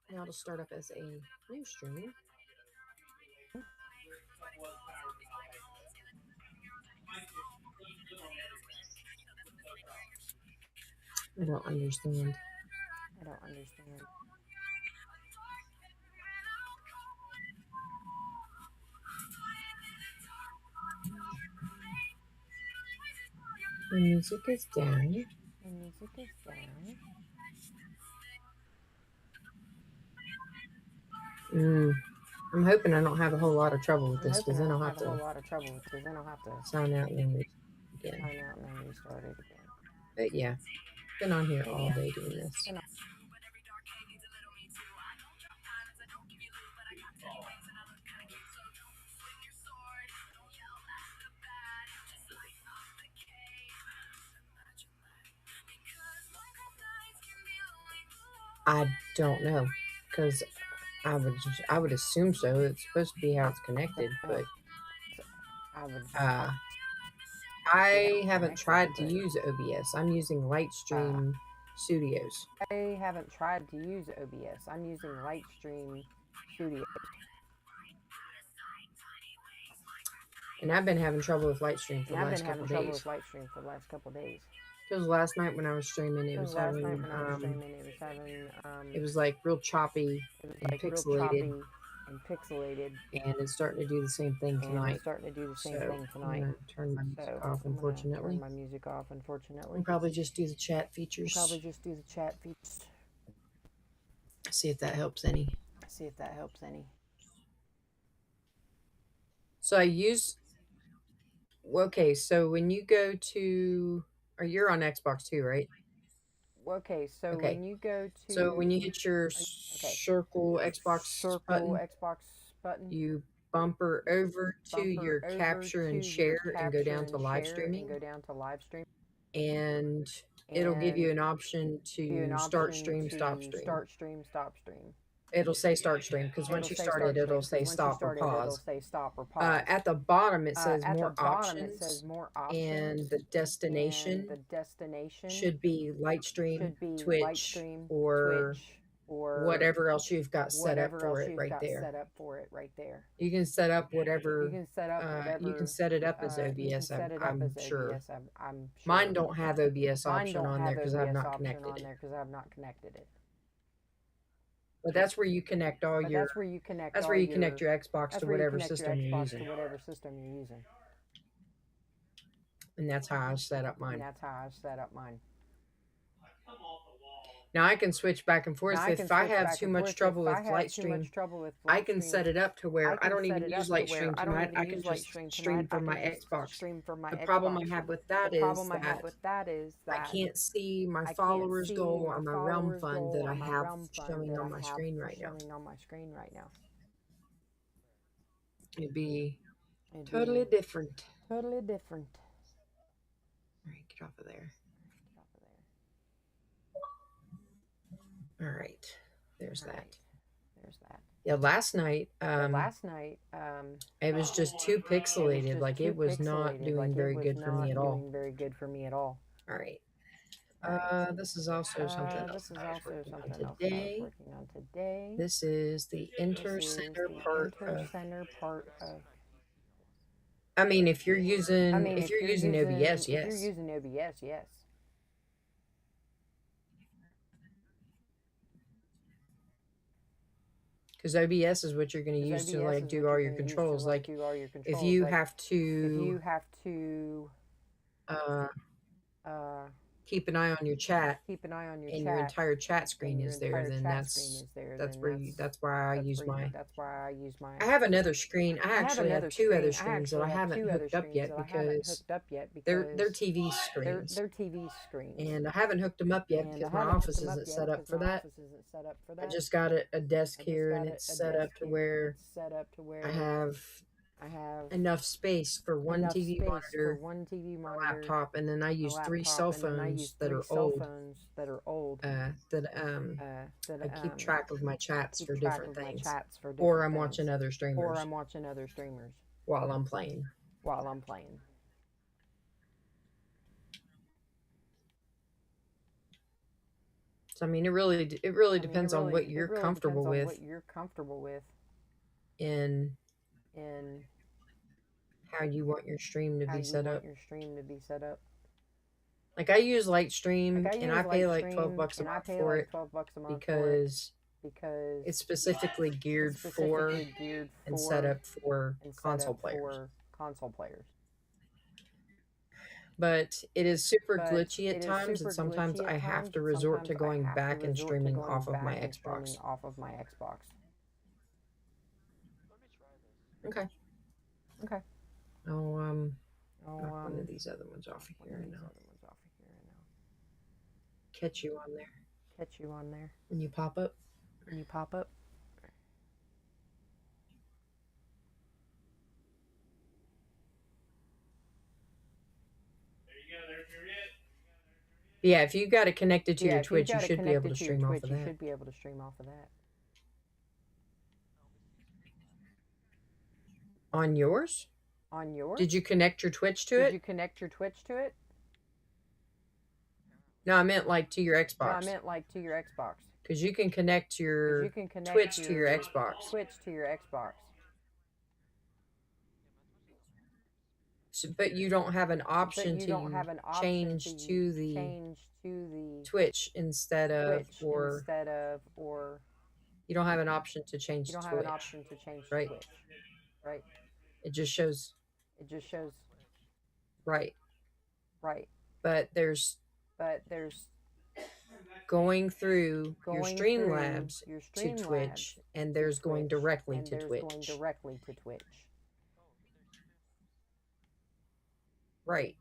Now to start up as a new stream. I don't understand. I don't understand. The music is down. The music is down. I'm hoping I don't have a whole lot of trouble with I'm this, hoping because I then don't I'll have have a whole to lot of trouble because then I'll have to sign out and then again. sign out and then restart it again. But yeah, been on here all day doing this. Been I don't know, because I would assume so. It's supposed to be how it's connected, but I would. I haven't tried to use OBS. I'm using Lightstream Studios. I haven't tried to use OBS. I'm using Lightstream Studios. And I've been having trouble with Lightstream for And the I've last been having couple trouble days. with Lightstream for the last couple days. Because last night when I was streaming, it was Last having night when I was streaming, it was having it was like real choppy it was and like real pixelated, choppy and pixelated, and it's starting to do the same thing and tonight. it's starting to do the same So thing I'm tonight. gonna turn my music So off, I'm gonna unfortunately. turn my music off, unfortunately. And probably just do the chat features. Probably just do the chat features. See if that helps any. See if that helps any. So I use. Okay, so when you go to, or you're on Xbox too, right? Okay, so Okay. when you go to, So when you hit your circle Xbox button, you bumper over to your capture and share and go down to live streaming, and it'll give you an option to start stream, stop stream. It'll say start stream, because once you start it, it'll say stop or pause. At the bottom, it says more options, and the destination should be Lightstream, Twitch, or whatever else you've got set up for it right there. You can set up whatever. You can set it up as OBS. I'm sure. Mine don't have OBS option on there because I've not connected it. But that's where you connect all your. That's where you connect your Xbox to whatever system you're using. And that's how I set up mine. Now I can switch back and forth. If I have too much trouble with Lightstream, I can set it up to where I don't even use Lightstream tonight. I can just stream from my Xbox. The problem I have with that is that I can't see my followers goal or my realm fund that I have showing on my screen right now. It'd be totally different. Totally different. All right, get off of there. All right, there's that. Yeah, last night, it was just too pixelated. Like, it was not doing very good for me at all. All right. This is also something else I was working on today. This is the enter center part of. I mean, if you're using OBS, yes. Because OBS is what you're going to use to like do all your controls. Like, if you have to keep an eye on your chat, and your entire chat screen is there, then that's why I use my. I have another screen. I actually have two other screens that I haven't hooked up yet because they're TV screens. And I haven't hooked them up yet because my office isn't set up for that. I just got a desk here, and it's set up to where I have enough space for one TV monitor, laptop, and then I use three cell phones that are old. I keep track of my chats for different things, or I'm watching other streamers while I'm playing. So, I mean, it really depends on what you're comfortable with in how you want your stream to be set up. Like, I use Lightstream, and I pay like $12 a month for it because it's specifically geared for and set up for console players. But it is super glitchy at times, and sometimes I have to resort to going back and streaming off of my Xbox. Okay. I'll knock one of these other ones off of here and I'll catch you on there. When you pop up. Yeah, if you got it connected to your Twitch, you should be able to stream off of that. On yours? Did you connect your Twitch to it? No, I meant like to your Xbox. Because you can connect your Twitch to your Xbox. So, but you don't have an option to change to the Twitch instead of, or you don't have an option to change to Twitch, right? It just shows. Right. But there's going through your Streamlabs to Twitch, and there's going directly to Twitch. Right.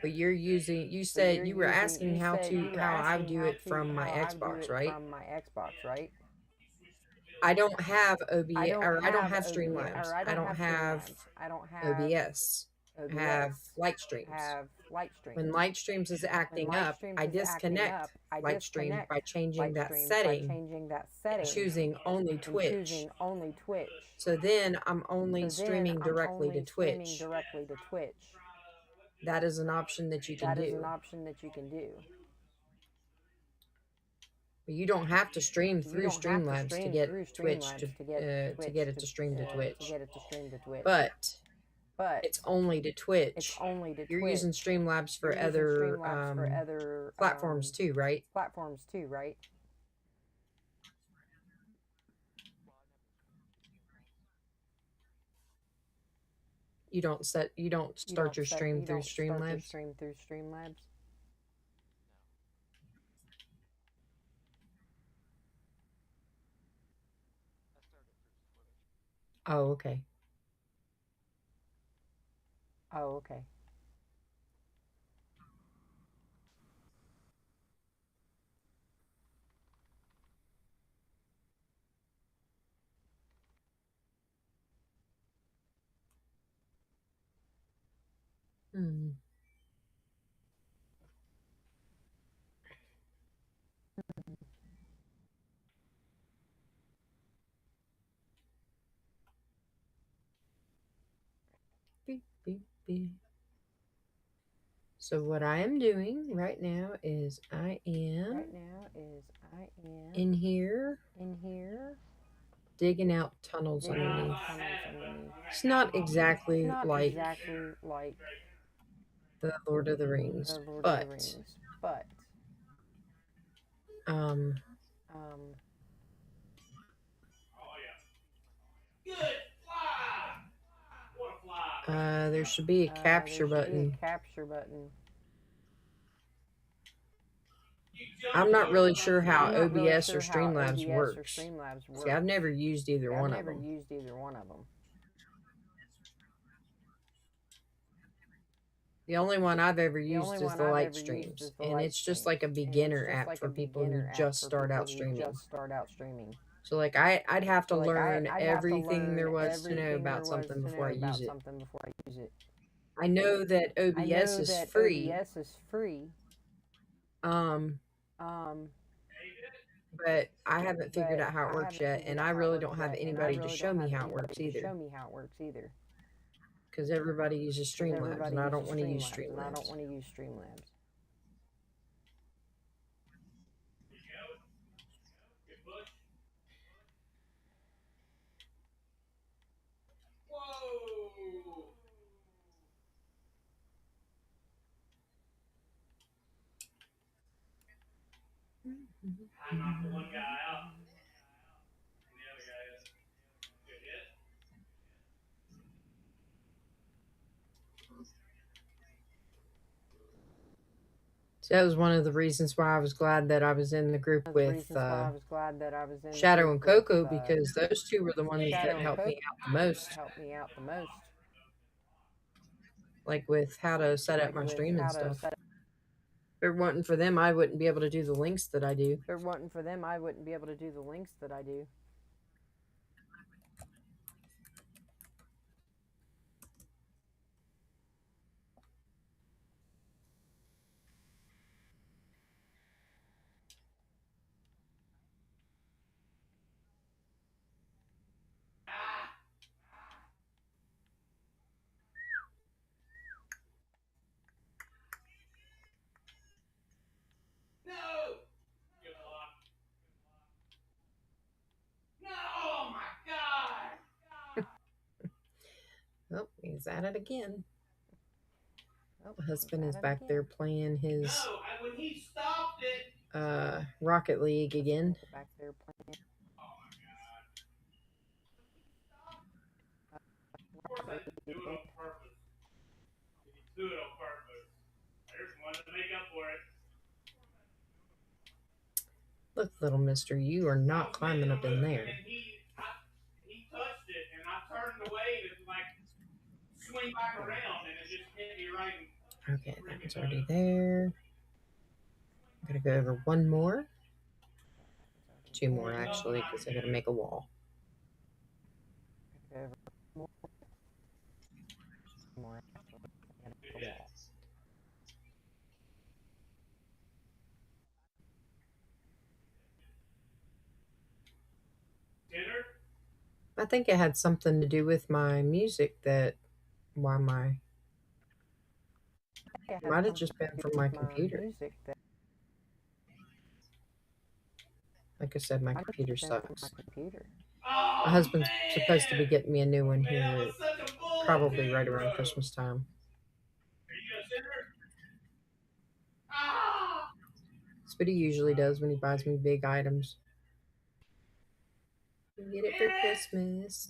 But you're using, you said you were asking how I do it from my Xbox, right? I don't have OBS, or I don't have Streamlabs. I don't have OBS. I have Lightstreams. When Lightstreams is acting up, I disconnect Lightstream by changing that setting and choosing only Twitch. So then I'm only streaming directly to Twitch. That is an option that you can do. But you don't have to stream through Streamlabs to get Twitch to get it to stream to Twitch. But it's only to Twitch. You're using Streamlabs for other platforms too, right? You don't start your stream through Streamlabs? Oh, okay. Beep, beep, beep. So what I am doing right now is I am in here digging out tunnels underneath. It's not exactly like the Lord of the Rings, but there should be a capture button. I'm not really sure how OBS or Streamlabs works. See, I've never used either one of them. The only one I've ever used is the Lightstreams, and it's just like a beginner app for people who just start out streaming. So like I'd have to learn everything there was to know about something before I use it. I know that OBS is free. But I haven't figured out how it works yet, and I really don't have anybody to show me how it works either. Because everybody uses Streamlabs, and I don't want to use Streamlabs. So that was one of the reasons why I was glad that I was in the group with Shadow and Coco, because those two were the ones that helped me out the most. Like with how to set up my stream and stuff. If it wasn't for them, I wouldn't be able to do the links that I do. Oh, he's at it again. The husband is back there playing his Rocket League again. Look, little mister, you are not climbing up in there. He touched it, and I turned away to swing back around, and it just hit me right. Okay, that one's already there. I'm gonna go over one more. Two more, actually, because I gotta make a wall. I think it had something to do with my music that why my it might have just been from my computer. Like I said, my computer sucks. My husband's supposed to be getting me a new one here probably right around Christmas time. That's what he usually does when he buys me big items. You get it for Christmas.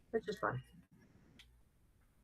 Which is fine.